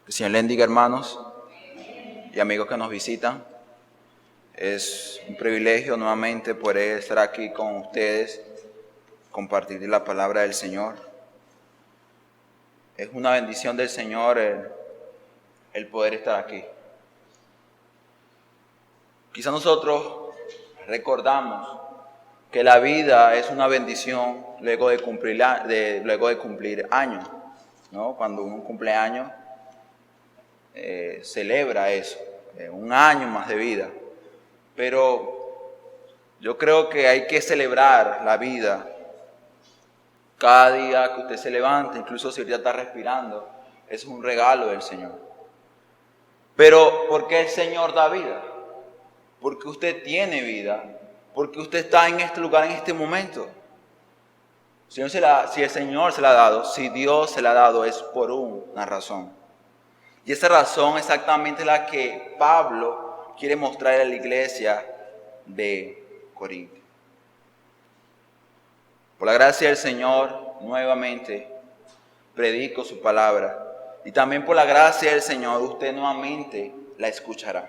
Que el Señor les bendiga, hermanos y amigos que nos visitan. Es un privilegio nuevamente poder estar aquí con ustedes, compartir la palabra del Señor. Es una bendición del Señor el poder estar aquí. Quizá nosotros recordamos que la vida es una bendición luego de cumplir años, ¿no? Cuando uno cumple años, celebra eso, un año más de vida. Pero yo creo que hay que celebrar la vida cada día que usted se levanta, incluso si ahorita está respirando, es un regalo del Señor. Pero ¿por qué el Señor da vida? Porque usted tiene vida, porque usted está en este lugar en este momento. Si el Señor se la ha dado, si Dios se la ha dado, es por una razón. Y esa razón es exactamente la que Pablo quiere mostrar a la iglesia de Corinto. Por la gracia del Señor, nuevamente predico su palabra. Y también por la gracia del Señor, usted nuevamente la escuchará.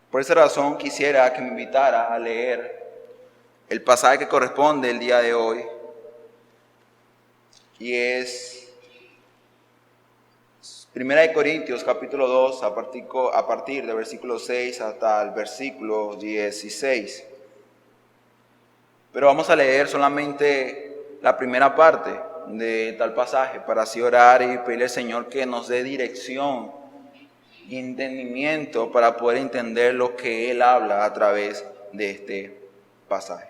Por esa razón quisiera que me invitara a leer el pasaje que corresponde el día de hoy. Y es 1 Corintios capítulo 2, a partir del versículo 6 hasta el versículo 16. Pero vamos a leer solamente la primera parte de tal pasaje para así orar y pedirle al Señor que nos dé dirección y entendimiento para poder entender lo que Él habla a través de este pasaje.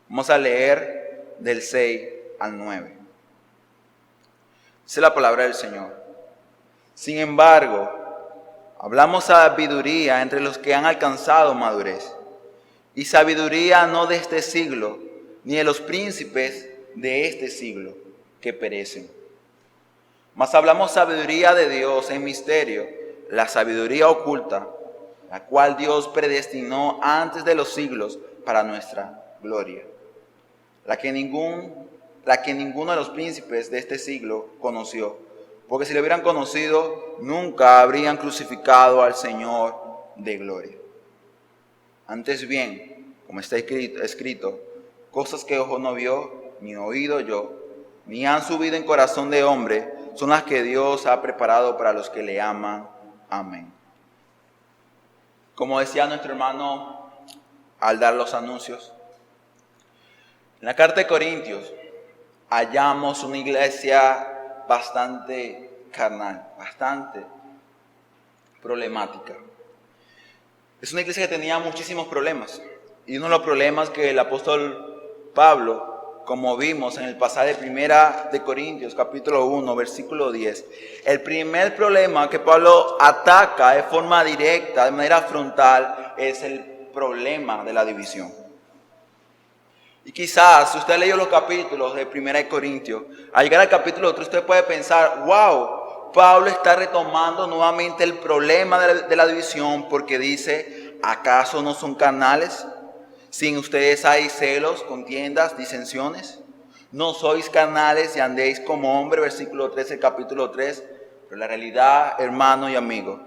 Vamos a leer del 6 al 9. Dice la palabra del Señor. Sin embargo, hablamos sabiduría entre los que han alcanzado madurez, y sabiduría no de este siglo, ni de los príncipes de este siglo, que perecen. Mas hablamos sabiduría de Dios en misterio, la sabiduría oculta, la cual Dios predestinó antes de los siglos para nuestra gloria, la que ninguno de los príncipes de este siglo conoció. Porque si lo hubieran conocido, nunca habrían crucificado al Señor de gloria. Antes bien, como está escrito, cosas que ojo no vio, ni oído oyó, ni han subido en corazón de hombre, son las que Dios ha preparado para los que le aman. Amén. Como decía nuestro hermano al dar los anuncios, en la carta de Corintios hallamos una iglesia bastante carnal, bastante problemática. Es una iglesia que tenía muchísimos problemas. Y uno de los problemas que el apóstol Pablo, como vimos en el pasaje de 1 Corintios, capítulo 1, versículo 10, el primer problema que Pablo ataca de forma directa, de manera frontal, es el problema de la división. Y quizás, si usted leyó los capítulos de 1 Corintios, al llegar al capítulo 3, usted puede pensar, wow, Pablo está retomando nuevamente el problema de la división porque dice, ¿acaso no son carnales? ¿Sin ustedes hay celos, contiendas, disensiones? ¿No sois carnales y andéis como hombre? Versículo 13, capítulo 3. Pero la realidad, hermano y amigo,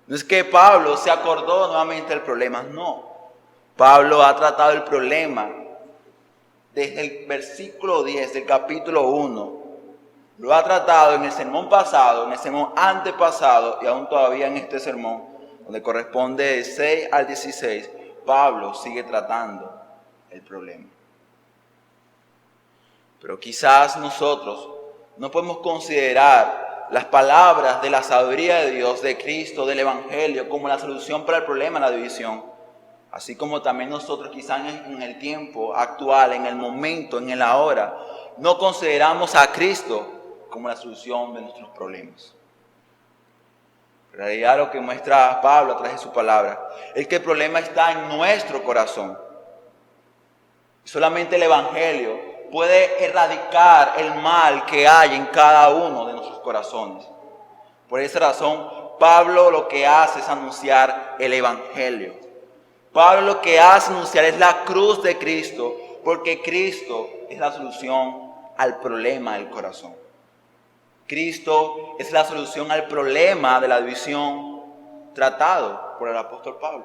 no es que Pablo se acordó nuevamente del problema, no. Pablo ha tratado el problema desde el versículo 10 del capítulo 1, lo ha tratado en el sermón pasado, en el sermón antepasado y aún todavía en este sermón, donde corresponde de 6 al 16, Pablo sigue tratando el problema. Pero quizás nosotros no podemos considerar las palabras de la sabiduría de Dios, de Cristo, del Evangelio, como la solución para el problema de la división. Así como también nosotros quizás en el tiempo actual, en el momento, en el ahora, no consideramos a Cristo como la solución de nuestros problemas. En realidad lo que muestra Pablo a través de su palabra es que el problema está en nuestro corazón. Solamente el Evangelio puede erradicar el mal que hay en cada uno de nuestros corazones. Por esa razón, Pablo lo que hace es anunciar el Evangelio. Pablo lo que hace anunciar es la cruz de Cristo, porque Cristo es la solución al problema del corazón. Cristo es la solución al problema de la división tratado por el apóstol Pablo.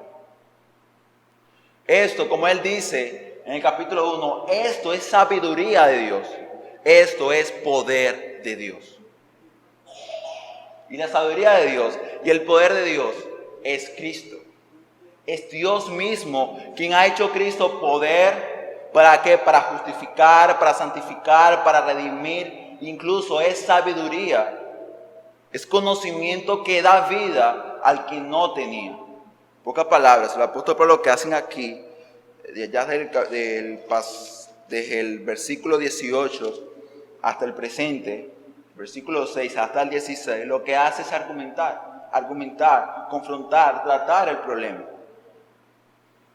Esto, como él dice en el capítulo 1, esto es sabiduría de Dios. Esto es poder de Dios. Y la sabiduría de Dios y el poder de Dios es Cristo. Es Dios mismo quien ha hecho Cristo poder. ¿Para qué? Para justificar, para santificar, para redimir. Incluso es sabiduría. Es conocimiento que da vida al que no tenía. Pocas palabras, el apóstol Pablo lo que hacen aquí, ya desde el versículo 18 hasta el presente, versículo 6 hasta el 16, lo que hace es argumentar, confrontar, tratar el problema.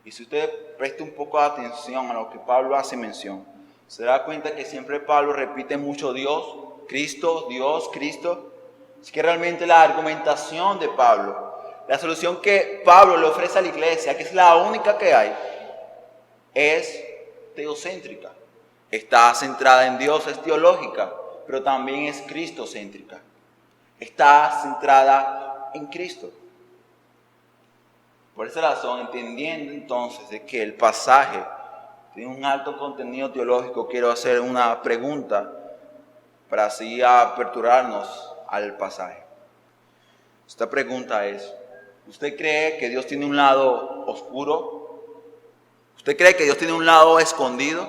Y si usted presta un poco de atención a lo que Pablo hace mención, se da cuenta que siempre Pablo repite mucho Dios, Cristo. Es que realmente la argumentación de Pablo, la solución que Pablo le ofrece a la iglesia, que es la única que hay, es teocéntrica. Está centrada en Dios, es teológica, pero también es cristocéntrica. Está centrada en Cristo. Por esa razón, entendiendo entonces de que el pasaje tiene un alto contenido teológico, quiero hacer una pregunta para así aperturarnos al pasaje. Esta pregunta es: ¿usted cree que Dios tiene un lado oscuro? ¿Usted cree que Dios tiene un lado escondido?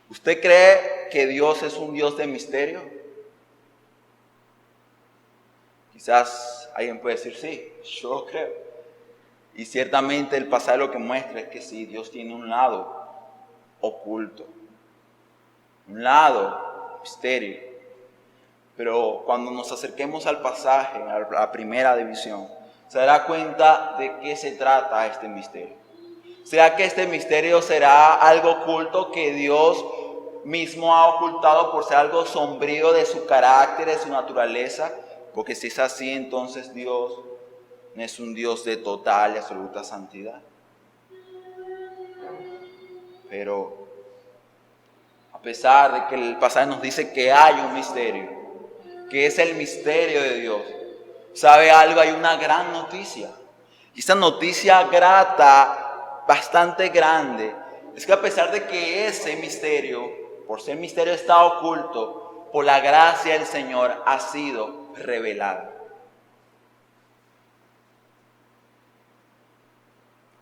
¿Usted cree que Dios es un Dios de misterio? Quizás alguien puede decir, sí, yo lo creo. Y ciertamente el pasaje lo que muestra es que sí, Dios tiene un lado oculto, un lado misterio. Pero cuando nos acerquemos al pasaje, a la primera división, se dará cuenta de qué se trata este misterio. ¿Será que este misterio será algo oculto que Dios mismo ha ocultado por ser algo sombrío de su carácter, de su naturaleza? Porque si es así, entonces Dios no es un Dios de total y absoluta santidad. Pero a pesar de que el pasaje nos dice que hay un misterio, que es el misterio de Dios, ¿sabe algo? Hay una gran noticia. Y esta noticia grata, bastante grande, es que a pesar de que ese misterio, por ser misterio, está oculto, por la gracia del Señor ha sido revelado.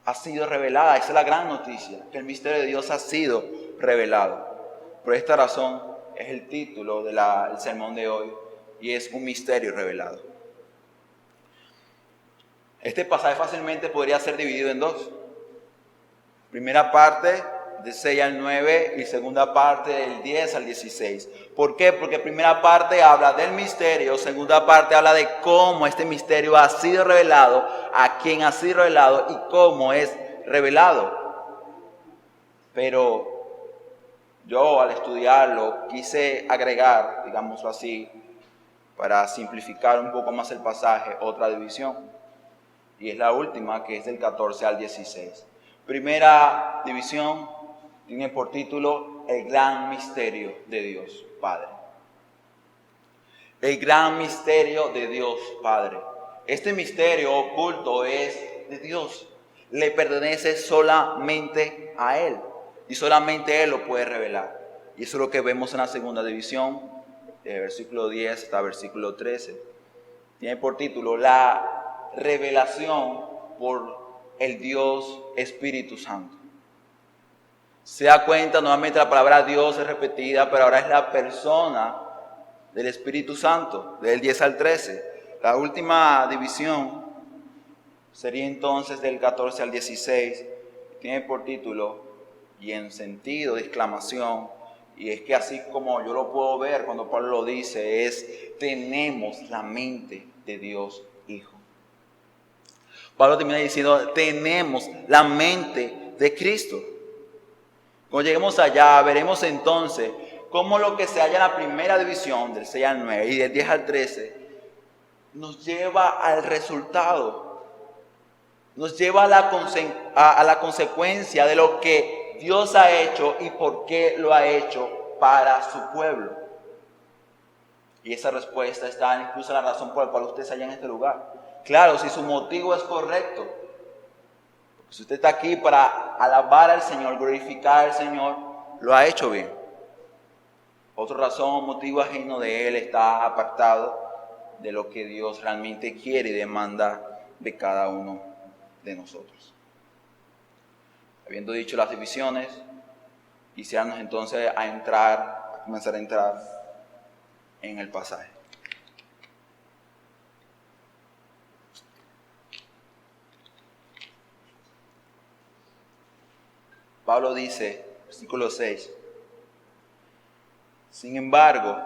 Ha sido revelada, esa es la gran noticia, que el misterio de Dios ha sido revelado. Por esta razón es el título del sermón de hoy, y es un misterio revelado. Este pasaje fácilmente podría ser dividido en dos. Primera parte del 6 al 9 y segunda parte del 10 al 16. ¿Por qué? Porque primera parte habla del misterio, segunda parte habla de cómo este misterio ha sido revelado, a quién ha sido revelado y cómo es revelado. Pero yo al estudiarlo quise agregar, digámoslo así, para simplificar un poco más el pasaje, otra división. Y es la última, que es del 14 al 16. Primera división tiene por título El gran misterio de Dios Padre. El gran misterio de Dios Padre. Este misterio oculto es de Dios. Le pertenece solamente a Él. Y solamente Él lo puede revelar. Y eso es lo que vemos en la segunda división, de versículo 10 hasta versículo 13. Tiene por título la revelación por el Dios Espíritu Santo. Se da cuenta, nuevamente la palabra Dios es repetida, pero ahora es la persona del Espíritu Santo, del 10 al 13. La última división sería entonces del 14 al 16. Tiene por título, y en sentido de exclamación, y es que así como yo lo puedo ver cuando Pablo lo dice, es: tenemos la mente de Dios Hijo. Pablo termina diciendo: tenemos la mente de Cristo. Cuando lleguemos allá, veremos entonces cómo lo que se halla en la primera división, del 6 al 9 y del 10 al 13, nos lleva al resultado, nos lleva a la consecuencia de lo que Dios ha hecho y por qué lo ha hecho para su pueblo. Y esa respuesta está incluso en la razón por la cual usted está allá en este lugar. Claro, si su motivo es correcto. Porque si usted está aquí para alabar al Señor, glorificar al Señor, lo ha hecho bien. Otra razón o motivo ajeno de Él está apartado de lo que Dios realmente quiere y demanda de cada uno de nosotros. Habiendo dicho las divisiones, quisiéramos entonces a comenzar a entrar en el pasaje. Pablo dice, versículo 6, sin embargo,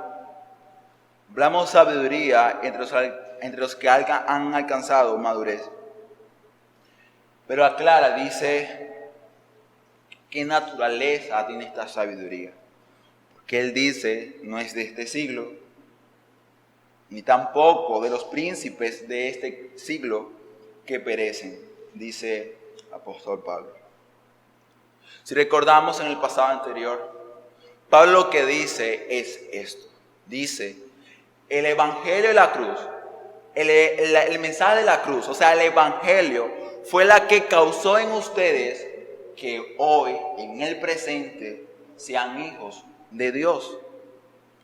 hablamos sabiduría entre los que han alcanzado madurez. Pero aclara, dice, ¿qué naturaleza tiene esta sabiduría? Porque él dice, no es de este siglo, ni tampoco de los príncipes de este siglo que perecen, dice el apóstol Pablo. Si recordamos en el pasado anterior, Pablo lo que dice es esto. Dice, el evangelio de la cruz, el mensaje de la cruz, o sea, el evangelio fue la que causó en ustedes que hoy, en el presente, sean hijos de Dios.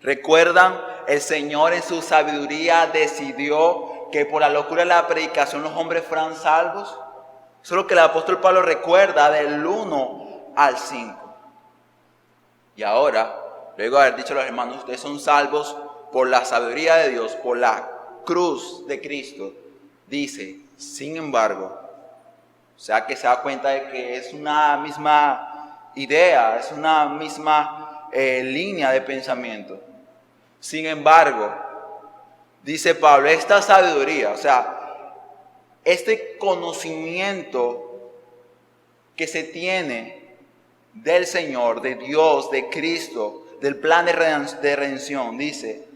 ¿Recuerdan? El Señor en su sabiduría decidió que por la locura de la predicación los hombres fueran salvos. Eso es lo que el apóstol Pablo recuerda del 1 al 5. Y ahora, luego de haber dicho a los hermanos, ustedes son salvos por la sabiduría de Dios, por la cruz de Cristo, dice, sin embargo, o sea que se da cuenta de que es una misma idea, es una misma línea de pensamiento. Sin embargo, dice Pablo, esta sabiduría, o sea, este conocimiento que se tiene del Señor, de Dios, de Cristo, del plan de redención, dice,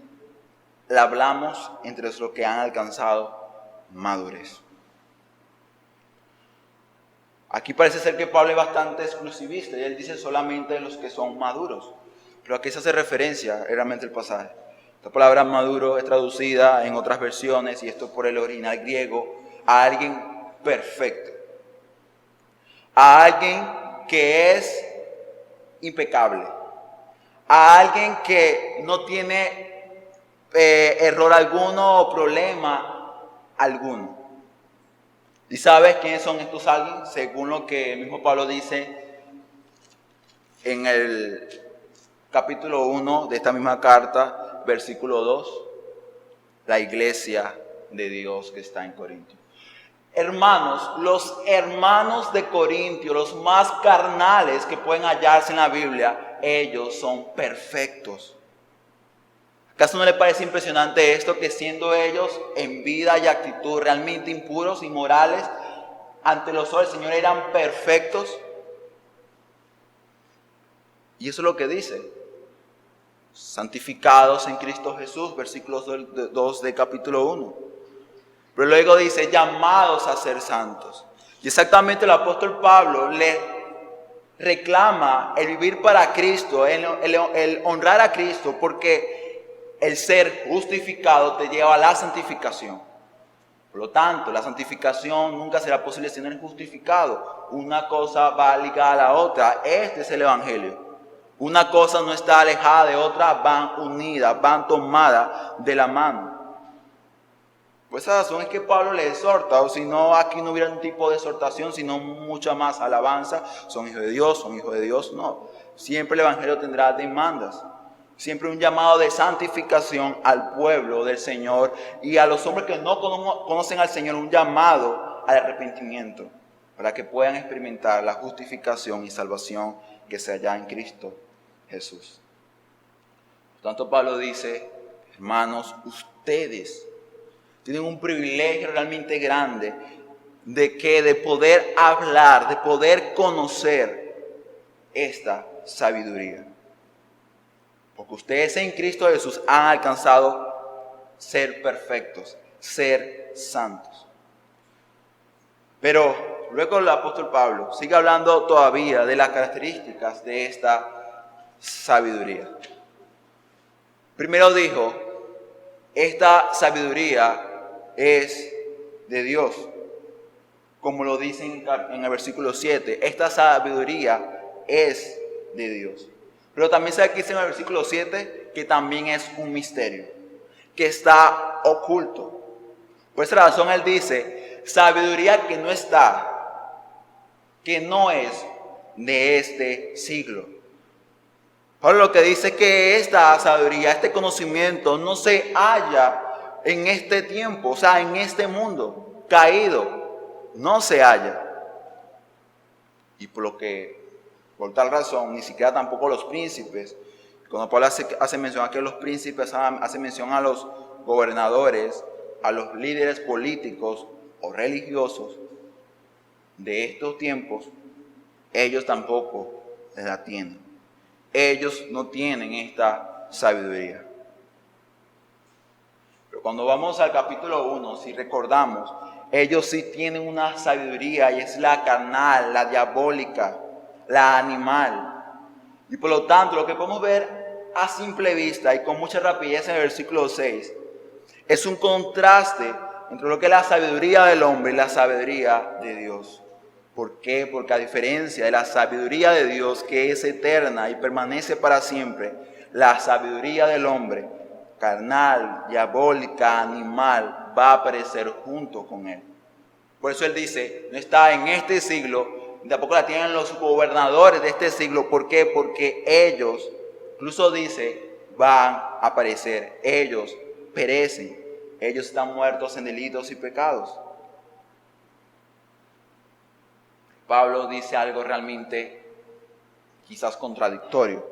la hablamos entre los que han alcanzado madurez. Aquí parece ser que Pablo es bastante exclusivista y él dice solamente los que son maduros. Pero aquí se hace referencia realmente el pasaje. Esta palabra maduro es traducida en otras versiones, y esto por el original griego, a alguien perfecto. A alguien que es impecable. A alguien que no tiene error alguno o problema alguno. ¿Y sabes quiénes son estos alguien? Según lo que el mismo Pablo dice en el capítulo 1 de esta misma carta, versículo 2, la iglesia de Dios que está en Corintio. Hermanos, los hermanos de Corintio, los más carnales que pueden hallarse en la Biblia, ellos son perfectos. ¿Acaso no le parece impresionante esto, que siendo ellos en vida y actitud realmente impuros y morales, ante los ojos del Señor eran perfectos? Y eso es lo que dice. Santificados en Cristo Jesús, versículos 2 del capítulo 1. Pero luego dice, llamados a ser santos. Y exactamente el apóstol Pablo le reclama el vivir para Cristo, el honrar a Cristo, porque el ser justificado te lleva a la santificación. Por lo tanto, la santificación nunca será posible sin el justificado. Una cosa va ligada a la otra. Este es el evangelio. Una cosa no está alejada de otra, van unidas, van tomadas de la mano. Por esa razón es que Pablo le exhorta, o si no, aquí no hubiera un tipo de exhortación, sino mucha más alabanza. Son hijos de Dios, son hijos de Dios, no. Siempre el evangelio tendrá demandas. Siempre un llamado de santificación al pueblo del Señor y a los hombres que no conocen al Señor, un llamado al arrepentimiento para que puedan experimentar la justificación y salvación que se halla en Cristo Jesús. Por tanto, Pablo dice, hermanos, ustedes tienen un privilegio realmente grande de poder hablar, de poder conocer esta sabiduría. Porque ustedes en Cristo Jesús han alcanzado ser perfectos, ser santos. Pero luego el apóstol Pablo sigue hablando todavía de las características de esta sabiduría. Primero dijo esta sabiduría es de Dios. Como lo dice en el versículo 7, esta sabiduría es de Dios. Pero también se dice en el versículo 7 que también es un misterio, que está oculto. Por esa razón él dice, sabiduría que no está, que no es de este siglo. Pablo lo que dice es que esta sabiduría, este conocimiento no se halla en este tiempo, o sea, en este mundo caído. No se halla. Y por tal razón, ni siquiera tampoco los príncipes. Cuando Pablo hace mención a que los príncipes, hace mención a los gobernadores, a los líderes políticos o religiosos de estos tiempos, ellos tampoco la tienen. Ellos no tienen esta sabiduría. Pero cuando vamos al capítulo 1, si recordamos, ellos sí tienen una sabiduría y es la carnal, la diabólica, la animal. Y por lo tanto, lo que podemos ver a simple vista y con mucha rapidez en el versículo 6 es un contraste entre lo que es la sabiduría del hombre y la sabiduría de Dios. ¿Por qué? Porque a diferencia de la sabiduría de Dios, que es eterna y permanece para siempre, la sabiduría del hombre, carnal, diabólica, animal, va a aparecer junto con él. Por eso él dice, no está en este siglo, tampoco la tienen los gobernadores de este siglo. ¿Por qué? Porque ellos, incluso dice, van a aparecer. Ellos perecen. Ellos están muertos en delitos y pecados. Pablo dice algo realmente quizás contradictorio.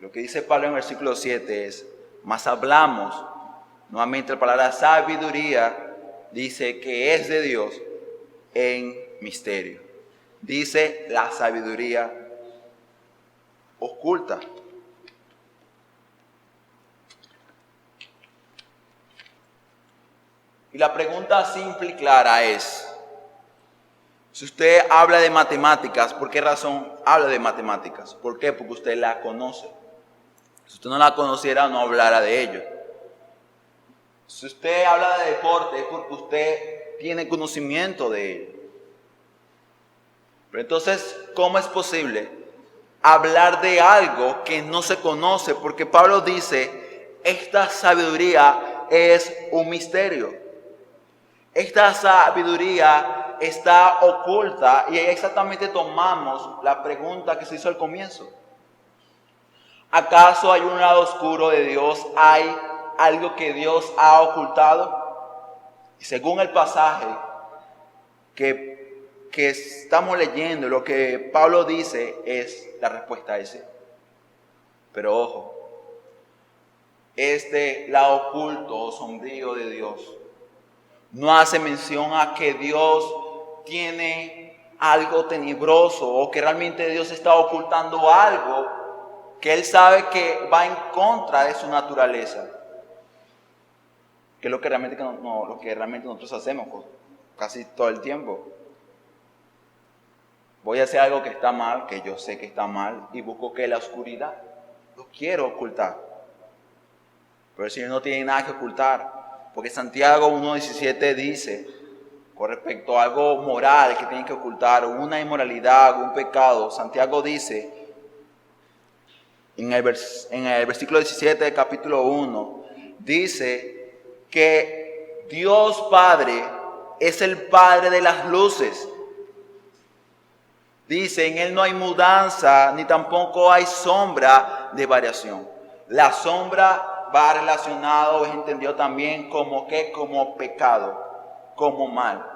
Lo que dice Pablo en el versículo 7 es, mas hablamos, nuevamente la palabra sabiduría, dice que es de Dios en misterio. Dice la sabiduría oculta. Y la pregunta simple y clara es, si usted habla de matemáticas, ¿por qué razón habla de matemáticas? ¿Por qué? Porque usted la conoce. Si usted no la conociera, no hablara de ello. Si usted habla de deporte, es porque usted tiene conocimiento de ello. Pero entonces, ¿cómo es posible hablar de algo que no se conoce? Porque Pablo dice, esta sabiduría es un misterio. Esta sabiduría está oculta y exactamente tomamos la pregunta que se hizo al comienzo. ¿Acaso hay un lado oscuro de Dios? ¿Hay algo que Dios ha ocultado? Y según el pasaje que estamos leyendo, lo que Pablo dice es la respuesta a ese. Pero ojo, este lado oculto o sombrío de Dios no hace mención a que Dios tiene algo tenebroso o que realmente Dios está ocultando algo que Él sabe que va en contra de su naturaleza. Que es lo que realmente, lo que realmente nosotros hacemos casi todo el tiempo. Voy a hacer algo que está mal, que yo sé que está mal, y busco que la oscuridad lo quiero ocultar. Pero el Señor no tiene nada que ocultar. Porque Santiago 1:17 dice, con respecto a algo moral que tienen que ocultar, una inmoralidad, un pecado, Santiago dice, en el versículo 17 del capítulo 1, dice que Dios Padre es el Padre de las luces. Dice, en Él no hay mudanza, ni tampoco hay sombra de variación. La sombra va relacionado, es entendido también como ¿qué? Como pecado, como mal.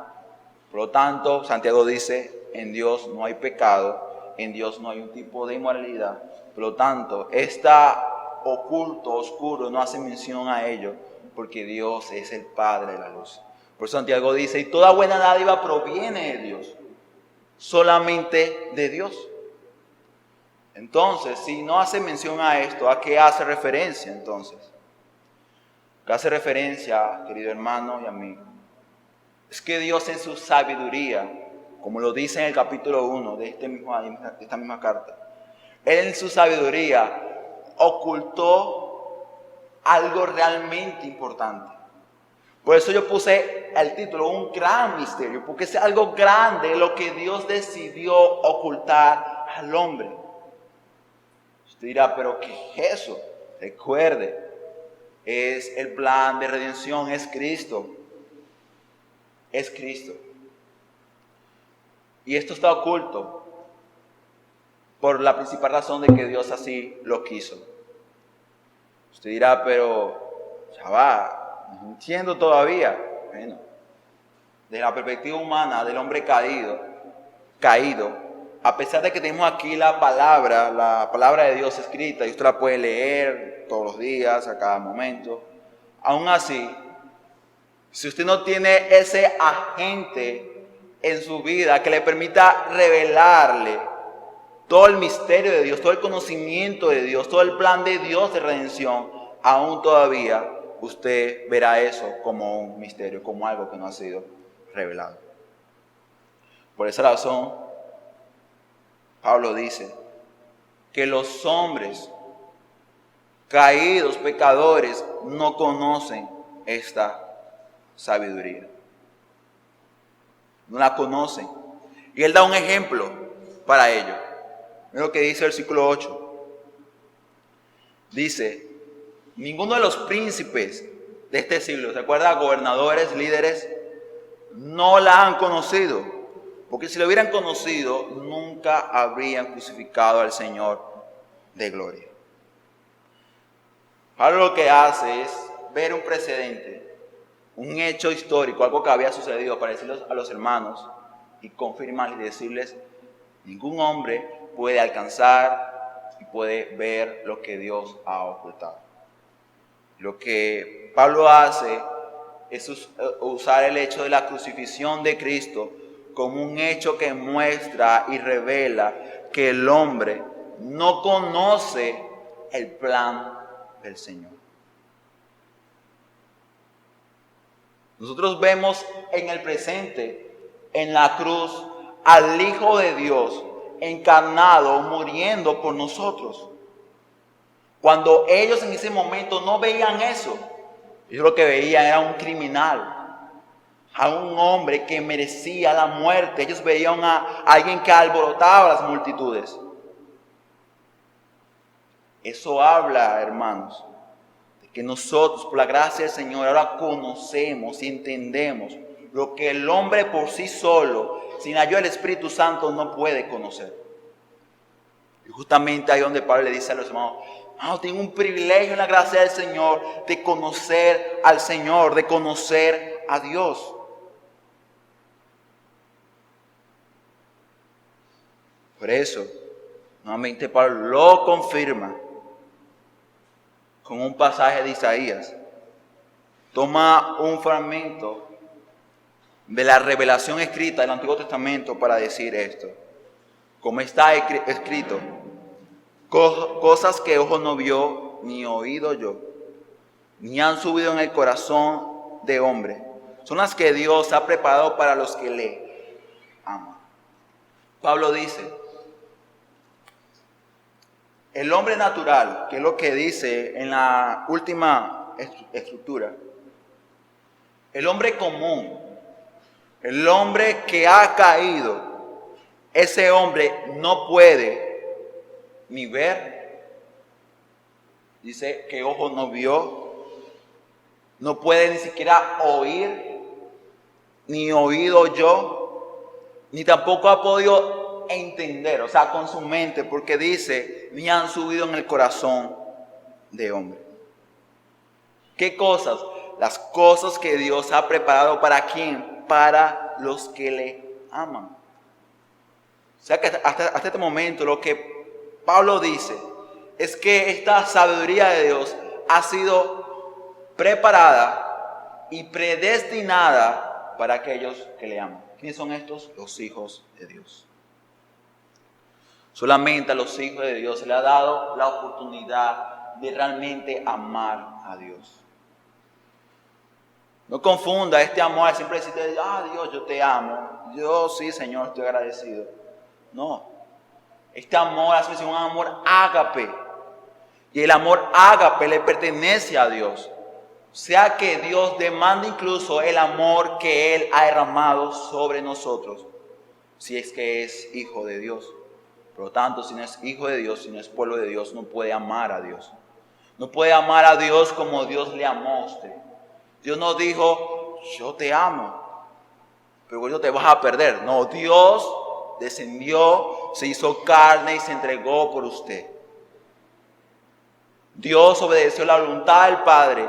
Por lo tanto, Santiago dice, en Dios no hay pecado, en Dios no hay un tipo de inmoralidad. Por lo tanto, está oculto, oscuro, no hace mención a ello, porque Dios es el Padre de la luz. Por eso Santiago dice, y toda buena dádiva proviene de Dios, solamente de Dios. Entonces, si no hace mención a esto, ¿a qué hace referencia entonces? ¿Qué hace referencia, querido hermano y amigo? Es que Dios en su sabiduría, como lo dice en el capítulo 1 de esta misma carta, Él en su sabiduría ocultó algo realmente importante. Por eso yo puse el título, un gran misterio, porque es algo grande lo que Dios decidió ocultar al hombre. Usted dirá, pero ¿qué es eso? Recuerde, es el plan de redención, es Cristo. Es Cristo. Y esto está oculto por la principal razón de que Dios así lo quiso. Usted dirá, pero, chaval, no entiendo todavía. Bueno, desde la perspectiva humana del hombre caído, a pesar de que tenemos aquí la palabra de Dios escrita, y usted la puede leer todos los días, a cada momento, aún así, si usted no tiene ese agente en su vida que le permita revelarle todo el misterio de Dios, todo el conocimiento de Dios, todo el plan de Dios de redención, aún todavía usted verá eso como un misterio, como algo que no ha sido revelado. Por esa razón, Pablo dice que los hombres caídos, pecadores, no conocen esta sabiduría. No la conocen. Y él da un ejemplo para ello. Mira lo que dice el versículo 8. Dice, ninguno de los príncipes de este siglo, ¿se acuerda? Gobernadores, líderes, no la han conocido. Porque si lo hubieran conocido, nunca habrían crucificado al Señor de gloria. Pablo lo que hace es ver un precedente, un hecho histórico, algo que había sucedido, para decirles a los hermanos y confirmarles y decirles, ningún hombre puede alcanzar y puede ver lo que Dios ha ocultado. Lo que Pablo hace es usar el hecho de la crucifixión de Cristo como un hecho que muestra y revela que el hombre no conoce el plan del Señor. Nosotros vemos en el presente, en la cruz, al Hijo de Dios encarnado, muriendo por nosotros. Cuando ellos en ese momento no veían eso, ellos lo que veían era un criminal, a un hombre que merecía la muerte. Ellos veían a alguien que alborotaba a las multitudes. Eso habla, hermanos, de que nosotros, por la gracia del Señor, ahora conocemos y entendemos lo que el hombre por sí solo, sin ayuda del Espíritu Santo, no puede conocer. Y justamente ahí donde Pablo le dice a los hermanos, tengo un privilegio en la gracia del Señor de conocer al Señor, de conocer a Dios. Por eso, nuevamente Pablo lo confirma con un pasaje de Isaías. Toma un fragmento de la revelación escrita del Antiguo Testamento para decir esto. Como está escrito, cosas que ojo no vio, ni oído yo, ni han subido en el corazón de hombre, son las que Dios ha preparado para los que le aman. Pablo dice, el hombre natural, que es lo que dice en la última estructura, el hombre común, el hombre que ha caído, ese hombre no puede ni ver, dice que ojo no vio, no puede ni siquiera oír, ni oído yo, ni tampoco ha podido entender, o sea, con su mente, porque dice, ni han subido en el corazón de hombre. ¿Qué cosas? Las cosas que Dios ha preparado ¿para quién? Para los que le aman. O sea que hasta este momento lo que Pablo dice es que esta sabiduría de Dios ha sido preparada y predestinada para aquellos que le aman. ¿Quiénes son estos? Los hijos de Dios. Solamente a los hijos de Dios se le ha dado la oportunidad de realmente amar a Dios. No confunda este amor, siempre decirte, Dios, yo te amo. Yo sí, Señor, estoy agradecido. No. Este amor es un amor ágape, Y el amor ágape le pertenece a Dios. O sea que Dios demanda incluso el amor que Él ha derramado sobre nosotros, si es que es hijo de Dios. Por lo tanto, si no es hijo de Dios, si no es pueblo de Dios, no puede amar a Dios. No puede amar a Dios como Dios le amó a usted. Dios no dijo, yo te amo, pero yo te vas a perder. No, Dios descendió, se hizo carne y se entregó por usted. Dios obedeció la voluntad del Padre,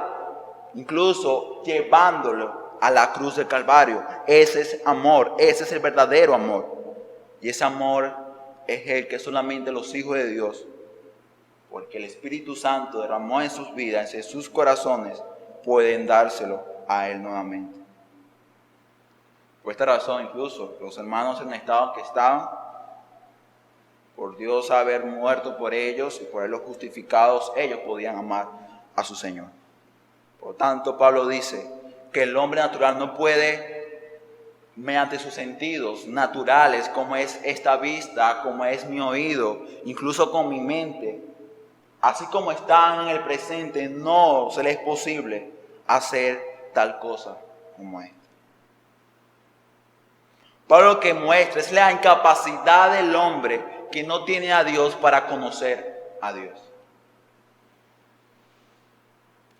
incluso llevándolo a la cruz del Calvario. Ese es amor, ese es el verdadero amor. Y ese amor es el que solamente los hijos de Dios, porque el Espíritu Santo derramó en sus vidas, en sus corazones, pueden dárselo a Él nuevamente. Por esta razón, incluso los hermanos en el estado que estaban, por Dios haber muerto por ellos y por haberlos justificados, ellos podían amar a su Señor. Por tanto, Pablo dice que el hombre natural no puede, mediante sus sentidos naturales, como es esta vista, como es mi oído, incluso con mi mente, así como están en el presente, no se les es posible hacer tal cosa como esta. Pablo lo que muestra es la incapacidad del hombre que no tiene a Dios para conocer a Dios.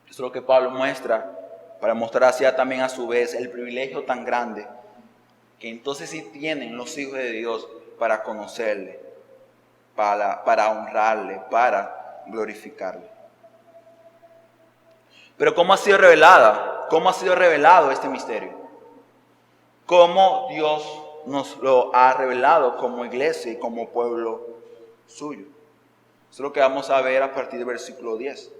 Eso es lo que Pablo muestra, para mostrar así también a su vez el privilegio tan grande que entonces sí tienen los hijos de Dios para conocerle, para honrarle, para glorificarle. Pero ¿cómo ha sido revelada? ¿Cómo ha sido revelado este misterio? ¿Cómo Dios nos lo ha revelado como iglesia y como pueblo suyo? Eso es lo que vamos a ver a partir del versículo 10.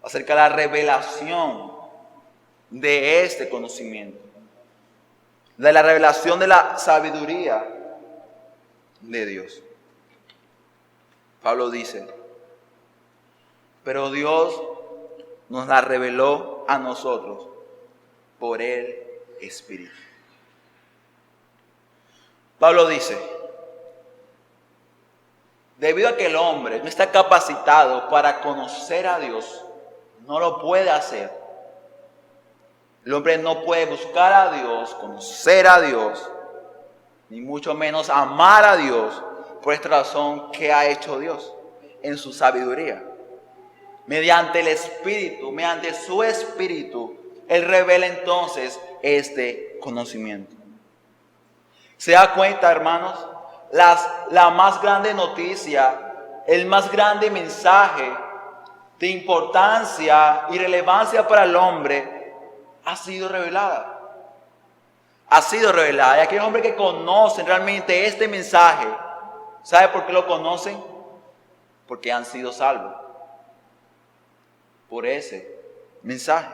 Acerca de la revelación de este conocimiento. De la revelación de la sabiduría de Dios. Pablo dice, pero Dios nos la reveló a nosotros por el Espíritu. Pablo dice, debido a que el hombre no está capacitado para conocer a Dios, no lo puede hacer. El hombre no puede buscar a Dios, conocer a Dios, ni mucho menos amar a Dios por esta razón que ha hecho Dios en su sabiduría. Mediante el Espíritu, mediante su Espíritu, Él revela entonces este conocimiento. ¿Se da cuenta, hermanos? La más grande noticia, el más grande mensaje de importancia y relevancia para el hombre ha sido revelada. Ha sido revelada. Y aquellos hombres que conocen realmente este mensaje, ¿sabe por qué lo conocen? Porque han sido salvos por ese mensaje.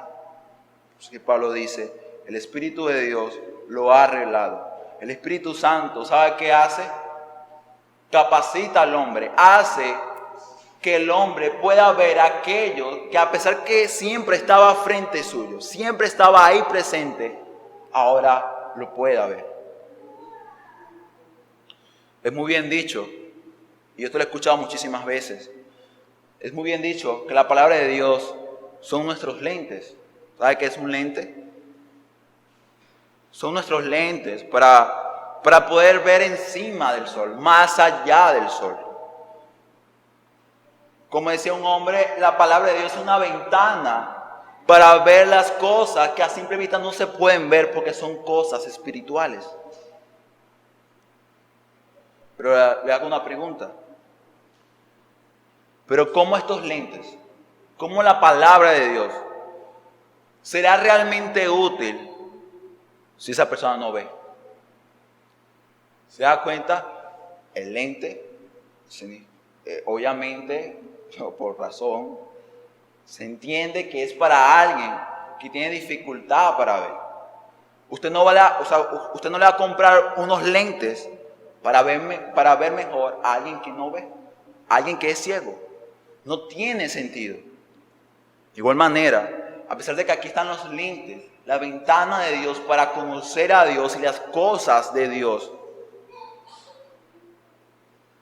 Así que Pablo dice, el Espíritu de Dios lo ha revelado. El Espíritu Santo, ¿sabe qué hace? Capacita al hombre, hace que el hombre pueda ver aquello que a pesar que siempre estaba frente suyo, siempre estaba ahí presente, ahora lo pueda ver. Es muy bien dicho, y esto lo he escuchado muchísimas veces, es muy bien dicho que la palabra de Dios son nuestros lentes. ¿Sabe qué es un lente? Son nuestros lentes para poder ver encima del sol, más allá del sol. Como decía un hombre, la palabra de Dios es una ventana para ver las cosas que a simple vista no se pueden ver porque son cosas espirituales. Pero le hago una pregunta. Pero ¿cómo estos lentes, cómo la palabra de Dios será realmente útil si esa persona no ve? ¿Se da cuenta? El lente, obviamente, por razón, se entiende que es para alguien que tiene dificultad para ver. Usted no le va a comprar unos lentes para ver mejor a alguien que no ve, a alguien que es ciego. No tiene sentido. De igual manera, a pesar de que aquí están los lentes, la ventana de Dios para conocer a Dios y las cosas de Dios,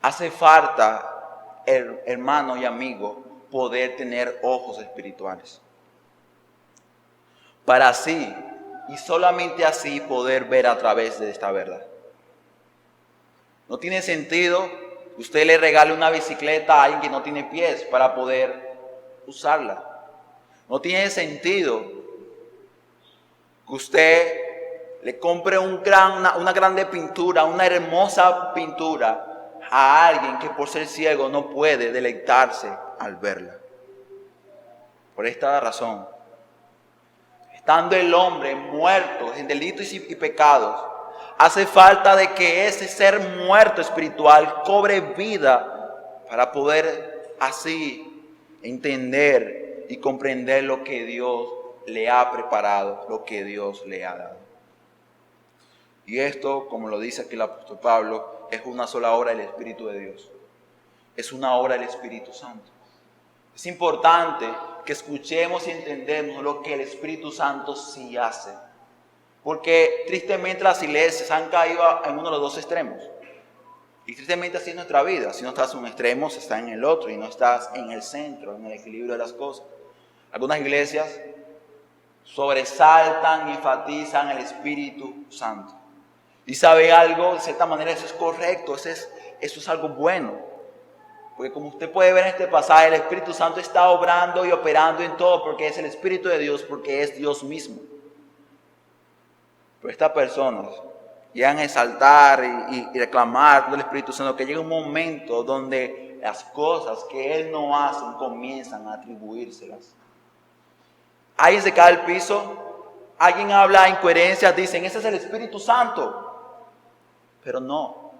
hace falta hermano y amigo, poder tener ojos espirituales. Para así, y solamente así, poder ver a través de esta verdad. No tiene sentido que usted le regale una bicicleta a alguien que no tiene pies para poder usarla. No tiene sentido que usted le compre una grande pintura, una hermosa pintura a alguien que por ser ciego no puede deleitarse al verla. Por esta razón, estando el hombre muerto en delitos y pecados, hace falta de que ese ser muerto espiritual cobre vida para poder así entender y comprender lo que Dios le ha preparado, lo que Dios le ha dado. Y esto, como lo dice aquí el apóstol Pablo, es una sola obra del Espíritu de Dios. Es una obra del Espíritu Santo. Es importante que escuchemos y entendamos lo que el Espíritu Santo sí hace. Porque tristemente las iglesias han caído en uno de los dos extremos. Y tristemente así es nuestra vida. Si no estás en un extremo, estás en el otro. Y no estás en el centro, en el equilibrio de las cosas. Algunas iglesias sobresaltan y enfatizan el Espíritu Santo. Y sabe algo, de cierta manera eso es correcto, eso es algo bueno. Porque como usted puede ver en este pasaje, el Espíritu Santo está obrando y operando en todo porque es el Espíritu de Dios, porque es Dios mismo. Pero estas personas llegan a exaltar y reclamar del Espíritu Santo que llega un momento donde las cosas que Él no hace comienzan a atribuírselas. Alguien se cae al piso, alguien habla incoherencias, dicen, ese es el Espíritu Santo. Pero no.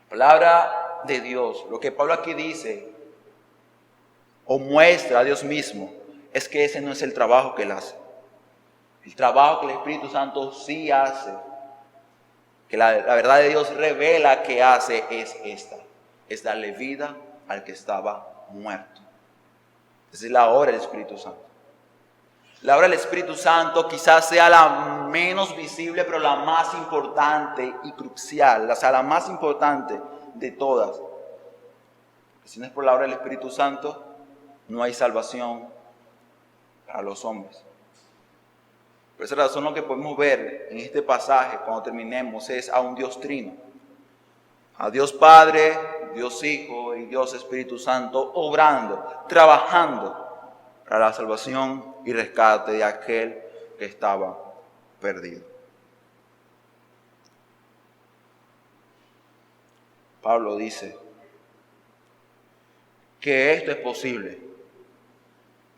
La palabra de Dios, lo que Pablo aquí dice, o muestra a Dios mismo, es que ese no es el trabajo que Él hace. El trabajo que el Espíritu Santo sí hace, que la verdad de Dios revela que hace, es esta. Es darle vida al que estaba muerto. Esa es la obra del Espíritu Santo. La obra del Espíritu Santo quizás sea la menos visible, pero la más importante y crucial, o sea, la más importante de todas. Si no es por la obra del Espíritu Santo, no hay salvación para los hombres. Por esa razón lo que podemos ver en este pasaje cuando terminemos es a un Dios trino. A Dios Padre, Dios Hijo y Dios Espíritu Santo obrando, trabajando para la salvación y rescate de aquel que estaba perdido. Pablo dice que esto es posible,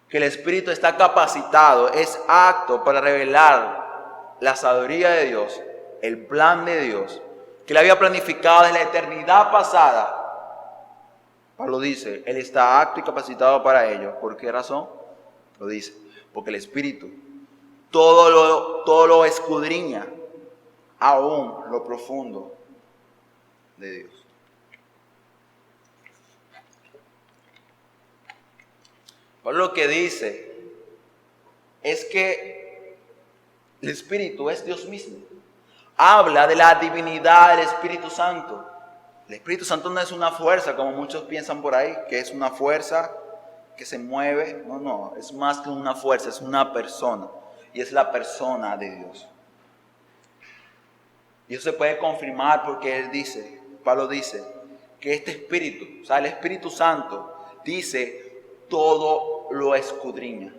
que el Espíritu está capacitado, es apto para revelar la sabiduría de Dios, el plan de Dios, que le había planificado desde la eternidad pasada. Pablo dice, Él está apto y capacitado para ello. ¿Por qué razón? Lo dice, porque el Espíritu todo lo escudriña, aún lo profundo de Dios. Pablo lo que dice es que el Espíritu es Dios mismo. Habla de la divinidad del Espíritu Santo. El Espíritu Santo no es una fuerza, como muchos piensan por ahí, que es una fuerza que se mueve. No, es más que una fuerza, es una persona. Y es la persona de Dios. Y eso se puede confirmar porque Pablo dice, que este Espíritu, o sea, el Espíritu Santo, dice, todo lo escudriña.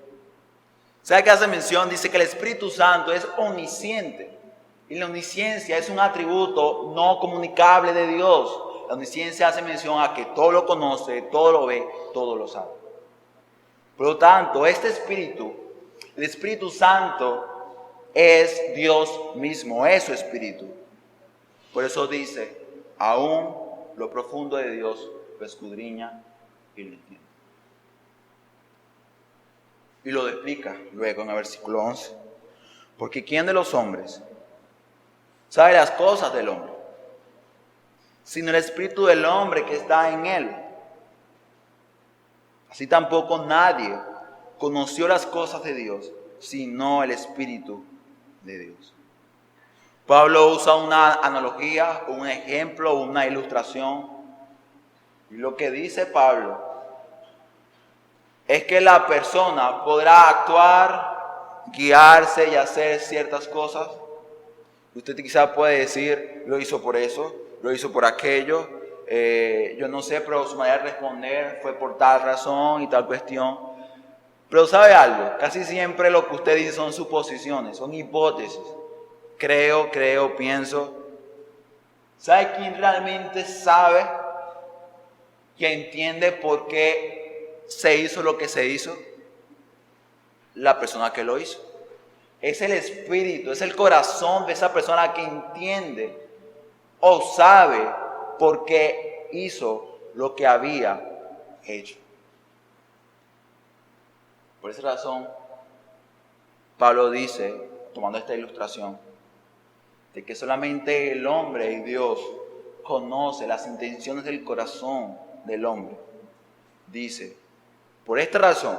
¿Sabe qué hace mención? Dice que el Espíritu Santo es omnisciente. Y la omnisciencia es un atributo no comunicable de Dios. La omnisciencia hace mención a que todo lo conoce, todo lo ve, todo lo sabe. Por lo tanto, este Espíritu, el Espíritu Santo, es Dios mismo, es su Espíritu. Por eso dice, aún lo profundo de Dios lo escudriña y lo entiende. Y lo explica luego en el versículo 11. Porque ¿quién de los hombres sabe las cosas del hombre? Sino el Espíritu del hombre que está en él. Así tampoco nadie conoció las cosas de Dios, sino el Espíritu de Dios. Pablo usa una analogía, un ejemplo, una ilustración Y lo que dice Pablo es que la persona podrá actuar, guiarse y hacer ciertas cosas. Usted quizá puede decir, lo hizo por eso, lo hizo por aquello, yo no sé, pero su manera de responder fue por tal razón y tal cuestión. Pero ¿sabe algo? Casi siempre lo que usted dice son suposiciones, son hipótesis. Creo, pienso. ¿Sabe quién realmente sabe? ¿Que entiende por qué se hizo lo que se hizo? La persona que lo hizo. Es el espíritu, es el corazón de esa persona que entiende o sabe por qué hizo lo que había hecho. Por esa razón, Pablo dice, tomando esta ilustración, de que solamente el hombre y Dios conoce las intenciones del corazón del hombre. Dice, por esta razón,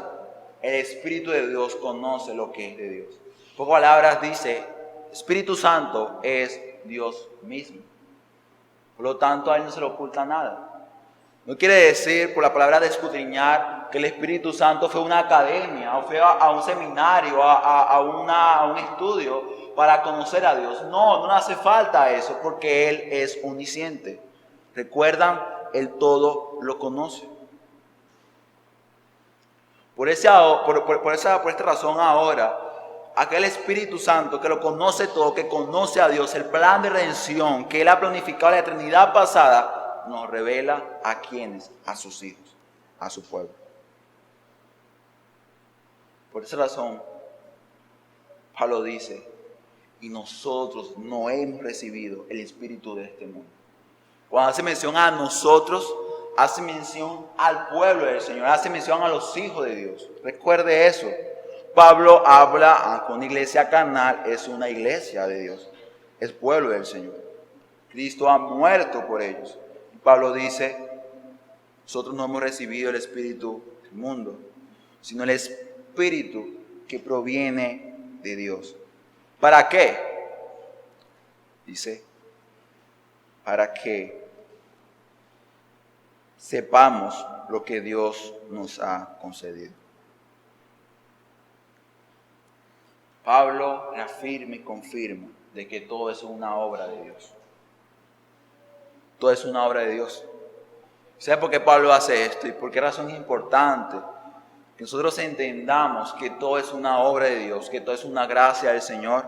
el Espíritu de Dios conoce lo que es de Dios. En pocas palabras dice, Espíritu Santo es Dios mismo. Por lo tanto, a él no se le oculta nada. No quiere decir, por la palabra de escudriñar, que el Espíritu Santo fue a una academia, o fue a un seminario, a un estudio para conocer a Dios. No hace falta eso, porque Él es omnisciente. ¿Recuerdan? Él todo lo conoce. Por esta razón ahora, aquel Espíritu Santo que lo conoce todo, que conoce a Dios, el plan de redención que Él ha planificado en la eternidad pasada, nos revela a quienes, a sus hijos, a su pueblo. Por esa razón, Pablo dice, y nosotros no hemos recibido el espíritu de este mundo. Cuando hace mención a nosotros, hace mención al pueblo del Señor, hace mención a los hijos de Dios. Recuerde eso. Pablo habla con una iglesia carnal, es una iglesia de Dios, es pueblo del Señor. Cristo ha muerto por ellos. Pablo dice, nosotros no hemos recibido el espíritu del mundo, sino el espíritu que proviene de Dios. ¿Para qué? Dice, para que sepamos lo que Dios nos ha concedido. Pablo reafirma y confirma de que todo es una obra de Dios. Todo es una obra de Dios. ¿Sabe por qué Pablo hace esto? ¿Y por qué razón es importante que nosotros entendamos que todo es una obra de Dios, que todo es una gracia del Señor?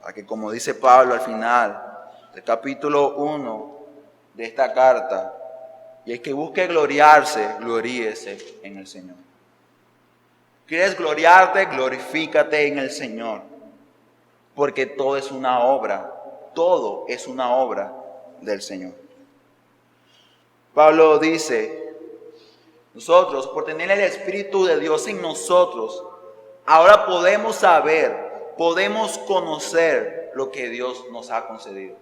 Para que, como dice Pablo al final del capítulo 1 de esta carta, y el que busque gloriarse, gloríese en el Señor. ¿Quieres gloriarte? Glorifícate en el Señor. Porque todo es una obra del Señor. Pablo dice, nosotros, por tener el Espíritu de Dios en nosotros, ahora podemos saber, podemos conocer lo que Dios nos ha concedido.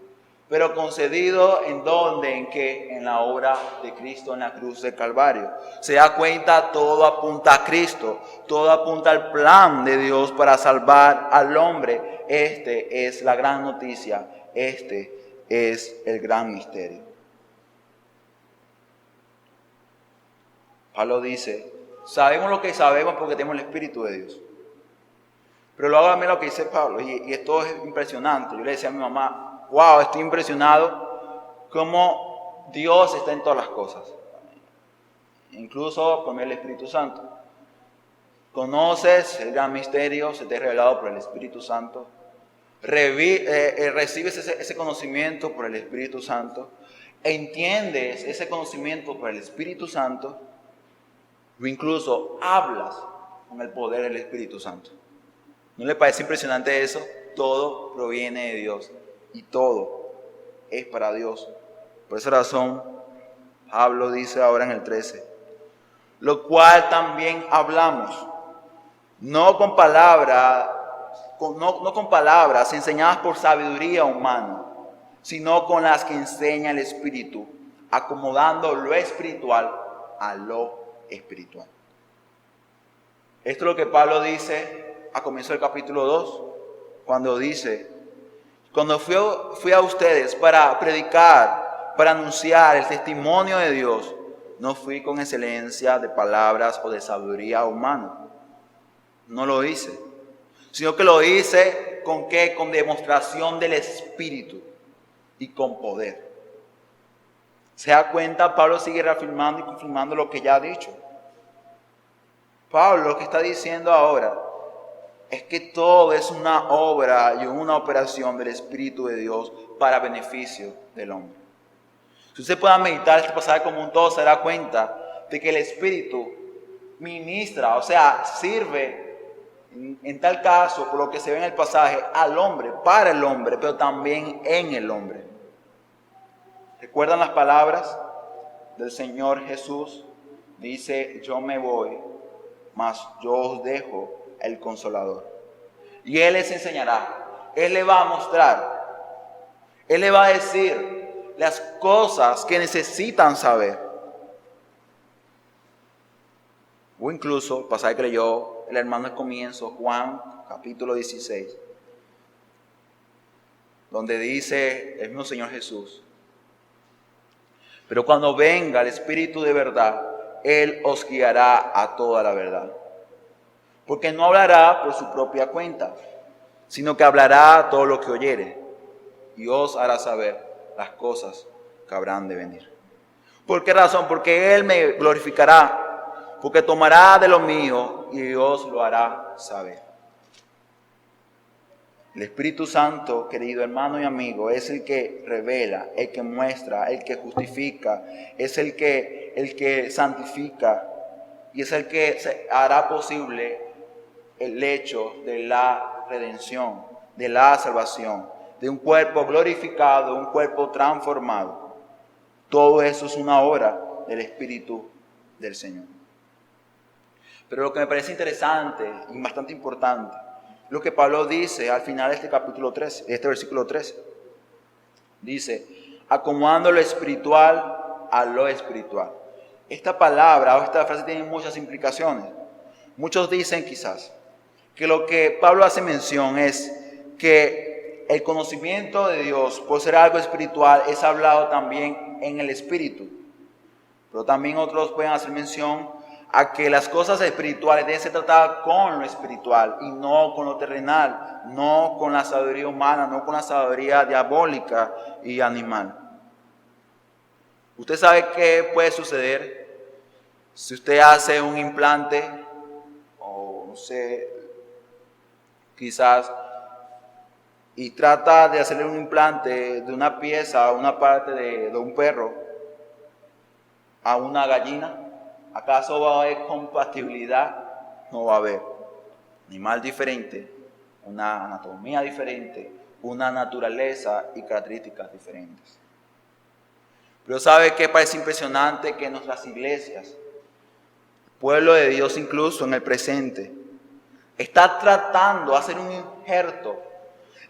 Pero concedido ¿en dónde? ¿En qué? En la obra de Cristo en la cruz del Calvario. Se da cuenta, todo apunta a Cristo, todo apunta al plan de Dios para salvar al hombre. Este es la gran noticia, este es el gran misterio. Pablo dice, sabemos lo que sabemos porque tenemos el Espíritu de Dios. Pero luego también lo que dice Pablo, y esto es impresionante. Yo le decía a mi mamá, wow, estoy impresionado cómo Dios está en todas las cosas. Incluso con el Espíritu Santo. Conoces el gran misterio, se te ha revelado por el Espíritu Santo. Recibes ese conocimiento por el Espíritu Santo. Entiendes ese conocimiento por el Espíritu Santo. O incluso hablas con el poder del Espíritu Santo. ¿No le parece impresionante eso? Todo proviene de Dios y todo es para Dios. Por esa razón, Pablo dice ahora en el 13, lo cual también hablamos, no con palabras enseñadas por sabiduría humana, sino con las que enseña el Espíritu, acomodando lo espiritual a lo espiritual. Esto es lo que Pablo dice a comienzo del capítulo 2, cuando dice, cuando fui a ustedes para predicar, para anunciar el testimonio de Dios, no fui con excelencia de palabras o de sabiduría humana. No lo hice. Sino que lo hice ¿con qué? Con demostración del Espíritu y con poder. ¿Se da cuenta? Pablo sigue reafirmando y confirmando lo que ya ha dicho. Pablo lo que está diciendo ahora es que todo es una obra y una operación del Espíritu de Dios para beneficio del hombre. Si usted pueda meditar este pasaje como un todo, se dará cuenta de que el Espíritu ministra, o sea, sirve en tal caso, por lo que se ve en el pasaje, al hombre, para el hombre, pero también en el hombre. ¿Recuerdan las palabras del Señor Jesús? Dice, yo me voy, mas yo os dejo el Consolador. Y Él les enseñará, Él les va a mostrar, Él les va a decir las cosas que necesitan saber. O incluso, el pasaje que leyó el hermano al comienzo, Juan capítulo 16, donde dice el mismo Señor Jesús, pero cuando venga el Espíritu de verdad, Él os guiará a toda la verdad. Porque no hablará por su propia cuenta, sino que hablará todo lo que oyere, y os hará saber las cosas que habrán de venir. ¿Por qué razón? Porque Él me glorificará, porque tomará de lo mío y os lo hará saber. El Espíritu Santo, querido hermano y amigo, es el que revela, el que muestra, el que justifica, es el que santifica y es el que hará posible el hecho de la redención, de la salvación, de un cuerpo glorificado, de un cuerpo transformado. Todo eso es una obra del Espíritu del Señor. Pero lo que me parece interesante y bastante importante, lo que Pablo dice al final de este capítulo 3, este versículo 13. Dice, acomodando lo espiritual a lo espiritual. Esta palabra o esta frase tiene muchas implicaciones. Muchos dicen quizás que lo que Pablo hace mención es que el conocimiento de Dios, por ser algo espiritual, es hablado también en el espíritu. Pero también otros pueden hacer mención a que las cosas espirituales deben ser tratadas con lo espiritual y no con lo terrenal, no con la sabiduría humana, no con la sabiduría diabólica y animal. ¿Usted sabe qué puede suceder si usted hace un implante o no sé, quizás, y trata de hacerle un implante de una pieza, una parte de un perro a una gallina? ¿Acaso va a haber compatibilidad? No va a haber. Animal diferente, una anatomía diferente, una naturaleza y características diferentes. Pero ¿sabe qué parece impresionante? Que en nuestras iglesias, el pueblo de Dios incluso en el presente, está tratando de hacer un injerto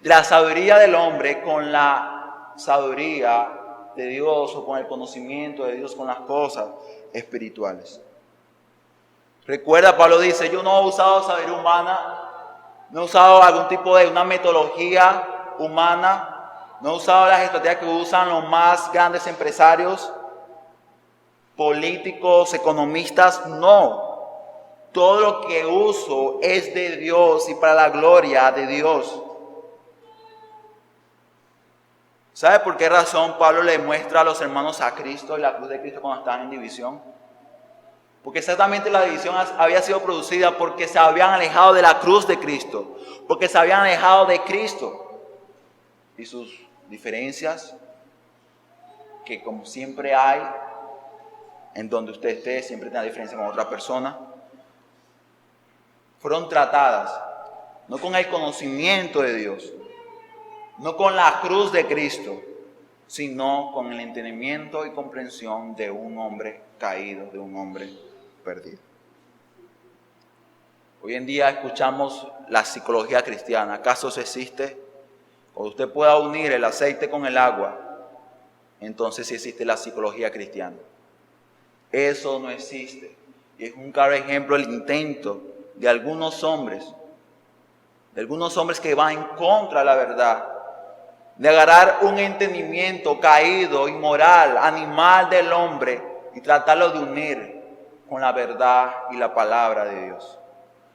de la sabiduría del hombre con la sabiduría de Dios o con el conocimiento de Dios, con las cosas espirituales. Recuerda, Pablo dice, yo no he usado sabiduría humana, no he usado algún tipo de una metodología humana, no he usado las estrategias que usan los más grandes empresarios, políticos, economistas, no. Todo lo que uso es de Dios y para la gloria de Dios. ¿Sabe por qué razón Pablo le muestra a los hermanos a Cristo y la cruz de Cristo cuando estaban en división? Porque exactamente la división había sido producida porque se habían alejado de la cruz de Cristo, porque se habían alejado de Cristo. Y sus diferencias, que como siempre hay, en donde usted esté, siempre tiene diferencia con otra persona, fueron tratadas, no con el conocimiento de Dios, no con la cruz de Cristo, sino con el entendimiento y comprensión de un hombre caído, de un hombre perdido. Hoy en día escuchamos la psicología cristiana. ¿Acaso eso existe? Cuando usted pueda unir el aceite con el agua, entonces sí existe la psicología cristiana. Eso no existe. Y es un claro ejemplo el intento de algunos hombres que van en contra de la verdad, de agarrar un entendimiento caído, inmoral, animal del hombre y tratarlo de unir con la verdad y la palabra de Dios.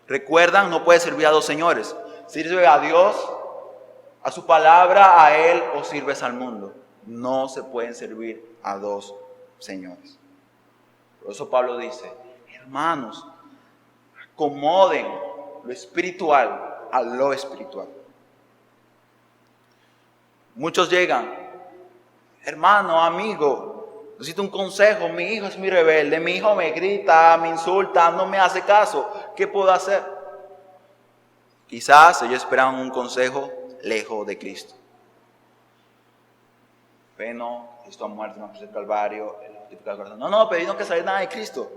Recuerdan, no puedes servir a dos señores. Sirve a Dios, a su palabra, a Él, o sirves al mundo. No se pueden servir a dos señores. Por eso Pablo dice, hermanos, acomoden lo espiritual a lo espiritual. Muchos llegan, hermano, amigo, necesito un consejo, mi hijo es muy rebelde, mi hijo me grita, me insulta, no me hace caso, ¿qué puedo hacer? Quizás ellos esperan un consejo lejos de Cristo. Bueno, Cristo ha muerto en la cruz del Calvario, no, pero yo no quiero saber nada de Cristo.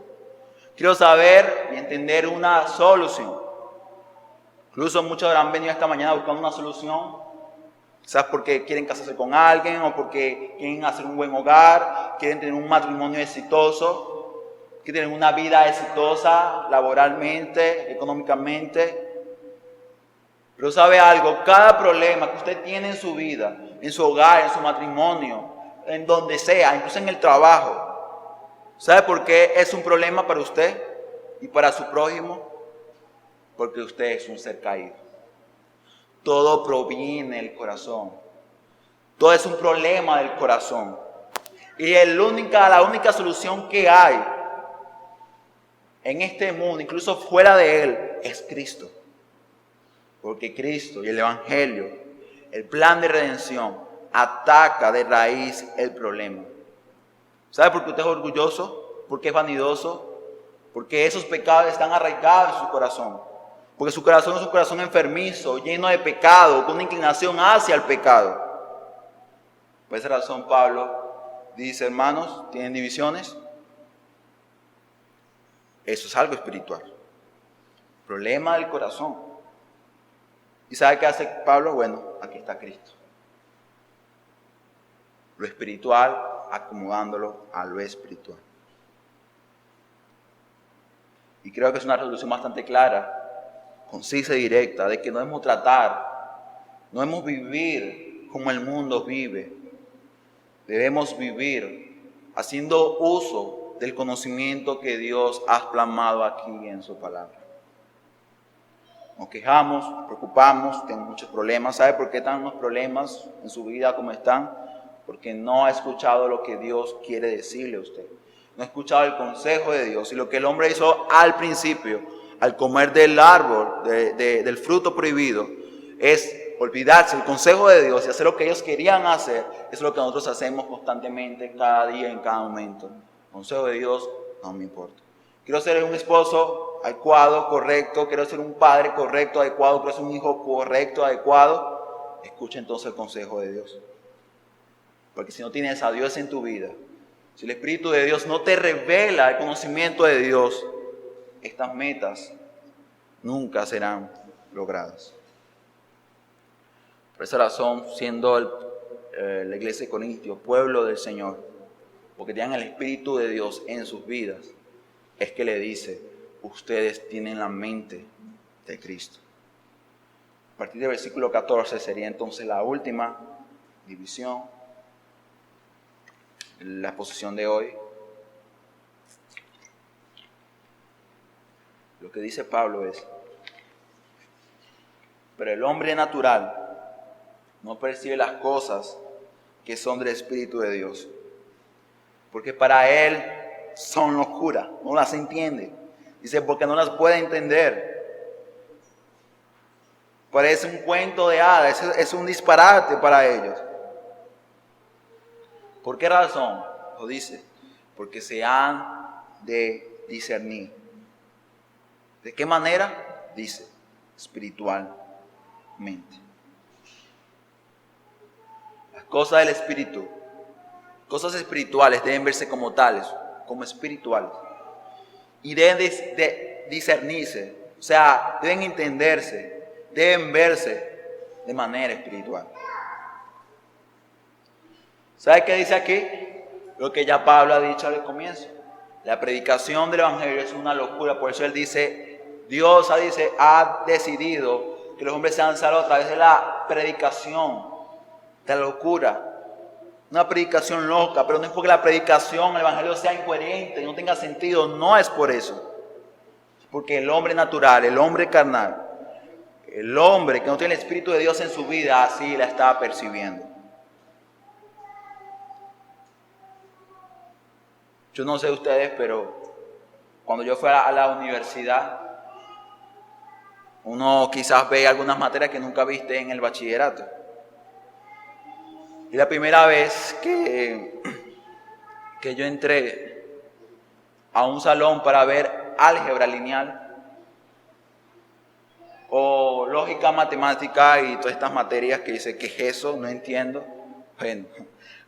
Quiero saber y entender una solución. Incluso muchos habrán venido esta mañana buscando una solución, quizás porque quieren casarse con alguien o porque quieren hacer un buen hogar, quieren tener un matrimonio exitoso, quieren tener una vida exitosa laboralmente, económicamente. Pero ¿sabe algo? Cada problema que usted tiene en su vida, en su hogar, en su matrimonio, en donde sea, incluso en el trabajo, ¿sabe por qué es un problema para usted y para su prójimo? Porque usted es un ser caído. Todo proviene del corazón. Todo es un problema del corazón. Y la única solución que hay en este mundo, incluso fuera de él, es Cristo. Porque Cristo y el Evangelio, el plan de redención, ataca de raíz el problema. ¿Sabe por qué usted es orgulloso? ¿Por qué es vanidoso? Porque esos pecados están arraigados en su corazón. Porque su corazón es un corazón enfermizo, lleno de pecado, con una inclinación hacia el pecado. Por esa razón Pablo dice, hermanos, ¿tienen divisiones? Eso es algo espiritual. Problema del corazón. ¿Y sabe qué hace Pablo? Bueno, aquí está Cristo. Lo espiritual acomodándolo a lo espiritual. Y creo que es una resolución bastante clara, concisa y directa, de que no debemos tratar, no debemos vivir como el mundo vive. Debemos vivir haciendo uso del conocimiento que Dios ha plasmado aquí en su palabra. Nos quejamos, nos preocupamos, tenemos muchos problemas. ¿Sabe por qué están los problemas en su vida como están? Porque no ha escuchado lo que Dios quiere decirle a usted. No ha escuchado el consejo de Dios. Y lo que el hombre hizo al principio, al comer del árbol, del fruto prohibido, es olvidarse del consejo de Dios y hacer lo que ellos querían hacer. Es lo que nosotros hacemos constantemente, cada día, en cada momento. El consejo de Dios no me importa. Quiero ser un esposo adecuado, correcto. Quiero ser un padre correcto, adecuado. Quiero ser un hijo correcto, adecuado. Escucha entonces el consejo de Dios. Porque si no tienes a Dios en tu vida, si el Espíritu de Dios no te revela el conocimiento de Dios, estas metas nunca serán logradas. Por esa razón, siendo la iglesia de Corintios, pueblo del Señor, porque tenían el Espíritu de Dios en sus vidas, es que le dice, ustedes tienen la mente de Cristo. A partir del versículo 14 sería entonces la última división, la exposición de hoy. Lo que dice Pablo es, pero el hombre natural no percibe las cosas que son del Espíritu de Dios, porque para él son locura, no las entiende. Dice, porque no las puede entender. Parece un cuento de hadas, es un disparate para ellos. ¿Por qué razón? Lo dice, porque se han de discernir. ¿De qué manera? Dice, espiritualmente. Las cosas del Espíritu, cosas espirituales deben verse como tales, como espirituales. Y deben de discernirse, o sea, deben entenderse, deben verse de manera espiritual. ¿Sabe qué dice aquí? Lo que ya Pablo ha dicho al comienzo. La predicación del Evangelio es una locura, por eso él dice, Dios ha decidido que los hombres sean salvos a través de la predicación, de la locura. una predicación loca, pero no es porque la predicación, el evangelio sea incoherente, no tenga sentido, no es por eso. Es porque el hombre natural, el hombre carnal, el hombre que no tiene el Espíritu de Dios en su vida, así la está percibiendo. Yo no sé ustedes, pero cuando yo fui a la universidad, uno quizás ve algunas materias que nunca viste en el bachillerato. Y la primera vez que yo entré a un salón para ver álgebra lineal o lógica matemática y todas estas materias que dice, ¿qué es eso? No entiendo. Bueno,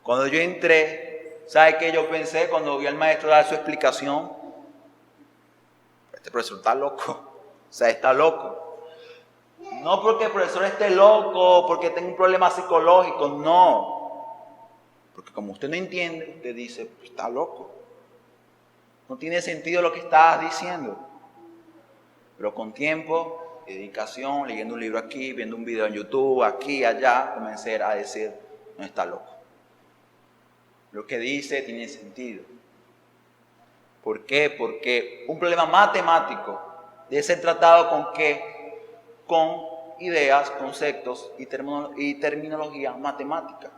cuando yo entré, ¿sabe qué yo pensé cuando vi al maestro dar su explicación? Este profesor está loco, o sea, está loco. No porque el profesor esté loco, porque tenga un problema psicológico, no. Porque como usted no entiende, usted dice, pues está loco. No tiene sentido lo que está diciendo. Pero con tiempo, dedicación, leyendo un libro aquí, viendo un video en YouTube, aquí, allá, comencé a decir, no está loco. Lo que dice tiene sentido. ¿Por qué? Porque un problema matemático debe ser tratado ¿con qué? Con ideas, conceptos y terminología matemática.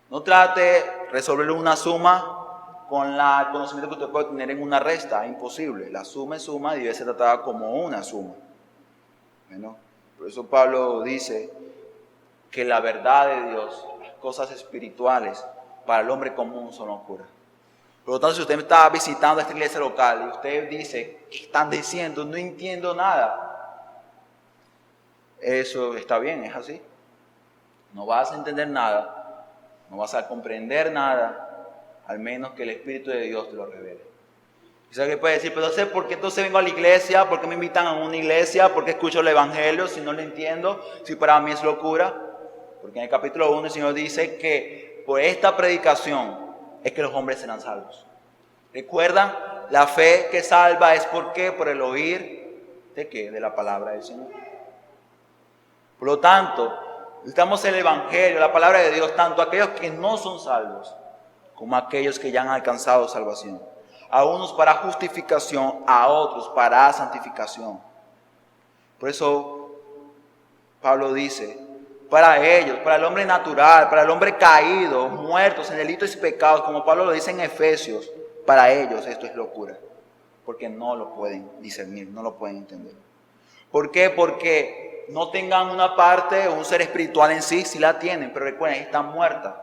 No trate de resolver una suma con el conocimiento que usted puede tener en una resta, es imposible. La suma es suma y debe ser tratada como una suma. ¿No? Por eso Pablo dice que la verdad de Dios, las cosas espirituales, para el hombre común son locura. Por lo tanto, si usted está visitando esta iglesia local y usted dice, ¿qué están diciendo? No entiendo nada. Eso está bien, es así. No vas a entender nada, no vas a comprender nada, al menos que el Espíritu de Dios te lo revele. Quizás que puede decir, pero no sé por qué entonces vengo a la iglesia, por qué me invitan a una iglesia, por qué escucho el evangelio si no lo entiendo, si para mí es locura. Porque en el capítulo 1 el Señor dice que por esta predicación es que los hombres serán salvos. ¿Recuerdan? La fe que salva es ¿por qué? Por el oír ¿de qué? De la palabra del Señor. Por lo tanto, necesitamos el evangelio, la palabra de Dios, tanto aquellos que no son salvos como aquellos que ya han alcanzado salvación. A unos para justificación, a otros para santificación. Por eso Pablo dice, para ellos, para el hombre natural, para el hombre caído, muertos en delitos y pecados, como Pablo lo dice en Efesios, para ellos esto es locura, porque no lo pueden discernir, no lo pueden entender. ¿Por qué? Porque no tengan una parte o un ser espiritual en sí, sí la tienen, pero recuerden, está muerta.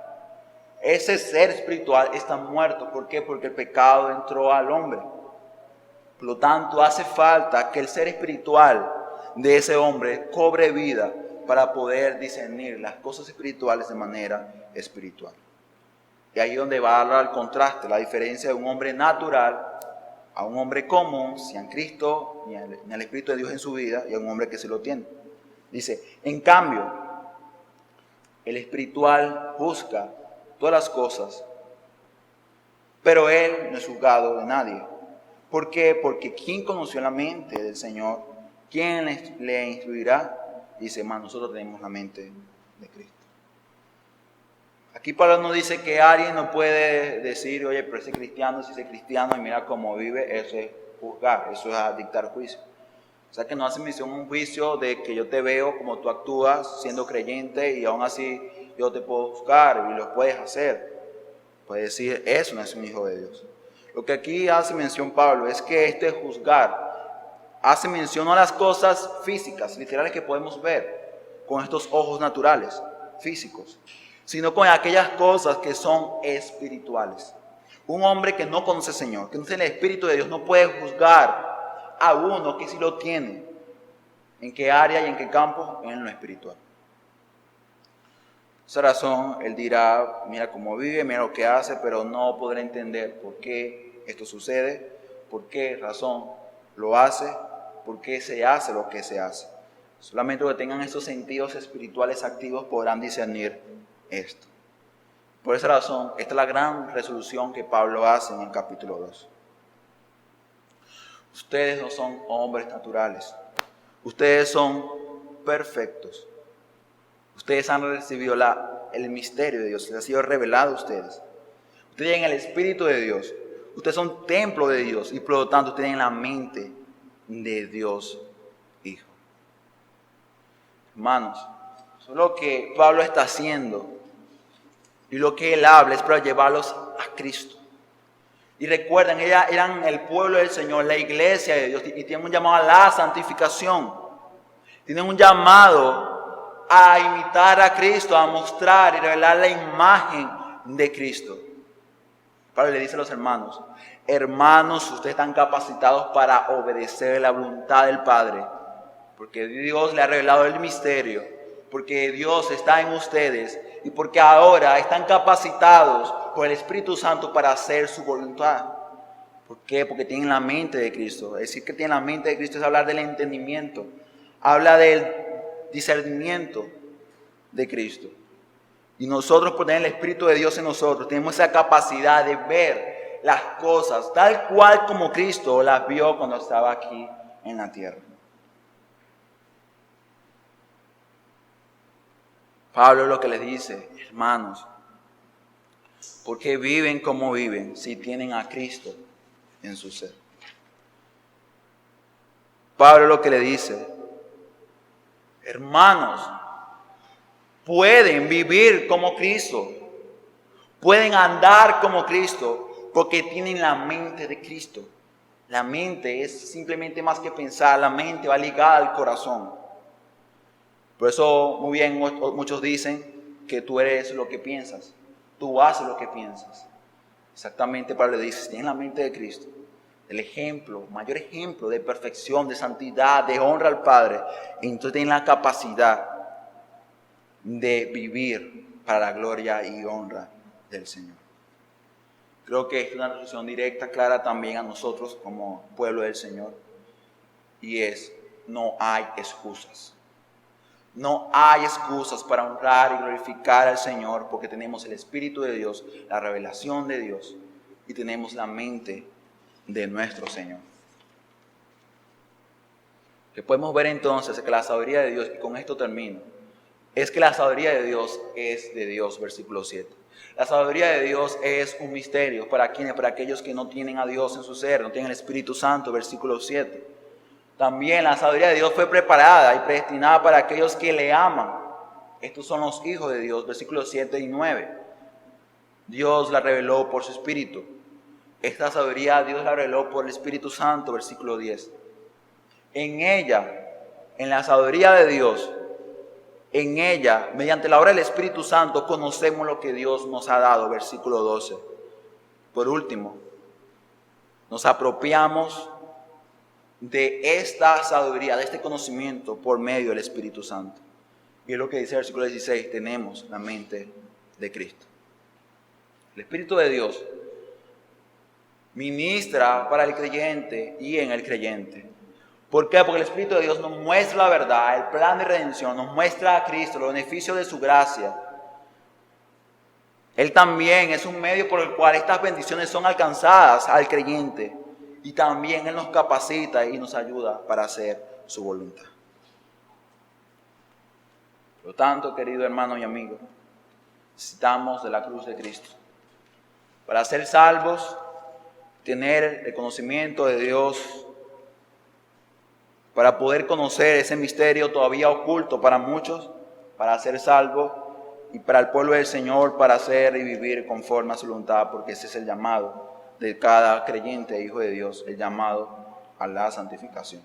Ese ser espiritual está muerto. ¿Por qué? Porque el pecado entró al hombre. Por lo tanto, hace falta que el ser espiritual de ese hombre cobre vida para poder discernir las cosas espirituales de manera espiritual. Y ahí es donde va a hablar el contraste, la diferencia de un hombre natural a un hombre común, sin Cristo ni el Espíritu de Dios en su vida, y a un hombre que se lo tiene. Dice, en cambio, el espiritual busca todas las cosas, pero él no es juzgado de nadie. ¿Por qué? Porque ¿quién conoció la mente del Señor? ¿Quién le instruirá? Dice, más nosotros tenemos la mente de Cristo. Aquí Pablo no dice que alguien no puede decir, oye, pero ese cristiano, si ese cristiano y mira cómo vive, eso es juzgar, eso es dictar juicio. O sea que no hace mención un juicio de que yo te veo como tú actúas siendo creyente y aún así yo te puedo juzgar y lo puedes hacer. Puede decir, eso no es un hijo de Dios. Lo que aquí hace mención Pablo es que este juzgar hace mención no a las cosas físicas, literales que podemos ver con estos ojos naturales, físicos, sino con aquellas cosas que son espirituales. Un hombre que no conoce al Señor, que no tiene el Espíritu de Dios, no puede juzgar a uno que sí lo tiene. ¿En qué área y en qué campo? En lo espiritual. Por esa razón, él dirá, mira cómo vive, mira lo que hace, pero no podrá entender por qué esto sucede, por qué razón lo hace, por qué se hace lo que se hace. Solamente los que tengan estos sentidos espirituales activos podrán discernir esto. Por esa razón, esta es la gran resolución que Pablo hace en el capítulo 2. Ustedes no son hombres naturales. Ustedes son perfectos. Ustedes han recibido el misterio de Dios, les ha sido revelado a ustedes. Ustedes tienen el Espíritu de Dios. Ustedes son templo de Dios y por lo tanto ustedes tienen la mente de Dios Hijo. Hermanos, eso es lo que Pablo está haciendo. Y lo que él habla es para llevarlos a Cristo. Y recuerden, eran el pueblo del Señor, la iglesia de Dios, y tienen un llamado a la santificación. Tienen un llamado a imitar a Cristo, a mostrar y revelar la imagen de Cristo. Pablo le dice a los hermanos, hermanos, ustedes están capacitados para obedecer la voluntad del Padre, porque Dios le ha revelado el misterio, porque Dios está en ustedes y porque ahora están capacitados por el Espíritu Santo para hacer su voluntad. ¿Por qué? Porque tienen la mente de Cristo. Decir que tienen la mente de Cristo es hablar del entendimiento, habla del discernimiento de Cristo. Y nosotros, por tener el Espíritu de Dios en nosotros, tenemos esa capacidad de ver las cosas tal cual como Cristo las vio cuando estaba aquí en la tierra. Pablo lo que les dice, hermanos, ¿por qué viven como viven si tienen a Cristo en su ser? Pablo lo que le dice, hermanos, pueden vivir como Cristo, pueden andar como Cristo, porque tienen la mente de Cristo. La mente es simplemente más que pensar, la mente va ligada al corazón. Por eso muy bien muchos dicen que tú eres lo que piensas, tú haces lo que piensas. Exactamente Pablo le dice, si tienes la mente de Cristo, el ejemplo, mayor ejemplo de perfección, de santidad, de honra al Padre, entonces tienes la capacidad de vivir para la gloria y honra del Señor. Creo que es una resolución directa, clara también a nosotros como pueblo del Señor, y es, no hay excusas. No hay excusas para honrar y glorificar al Señor porque tenemos el Espíritu de Dios, la revelación de Dios y tenemos la mente de nuestro Señor. Que podemos ver entonces es que la sabiduría de Dios, y con esto termino, es que la sabiduría de Dios es de Dios, versículo 7. La sabiduría de Dios es un misterio para quienes, para aquellos que no tienen a Dios en su ser, no tienen el Espíritu Santo, versículo 7. También la sabiduría de Dios fue preparada y predestinada para aquellos que le aman. Estos son los hijos de Dios, versículos 7 y 9. Dios la reveló por su Espíritu. Esta sabiduría Dios la reveló por el Espíritu Santo, versículo 10. En ella, en la sabiduría de Dios, en ella, mediante la obra del Espíritu Santo, conocemos lo que Dios nos ha dado, versículo 12. Por último, nos apropiamos de esta sabiduría, de este conocimiento por medio del Espíritu Santo. Y es lo que dice el versículo 16, tenemos la mente de Cristo. El Espíritu de Dios ministra para el creyente y en el creyente. ¿Por qué? Porque el Espíritu de Dios nos muestra la verdad, el plan de redención, nos muestra a Cristo, los beneficios de su gracia. Él también es un medio por el cual estas bendiciones son alcanzadas al creyente. Y también Él nos capacita y nos ayuda para hacer su voluntad. Por lo tanto, querido hermano y amigo, necesitamos de la cruz de Cristo. Para ser salvos, tener el conocimiento de Dios, para poder conocer ese misterio todavía oculto para muchos, para ser salvos, y para el pueblo del Señor, para hacer y vivir conforme a su voluntad, porque ese es el llamado de cada creyente e hijo de Dios, el llamado a la santificación.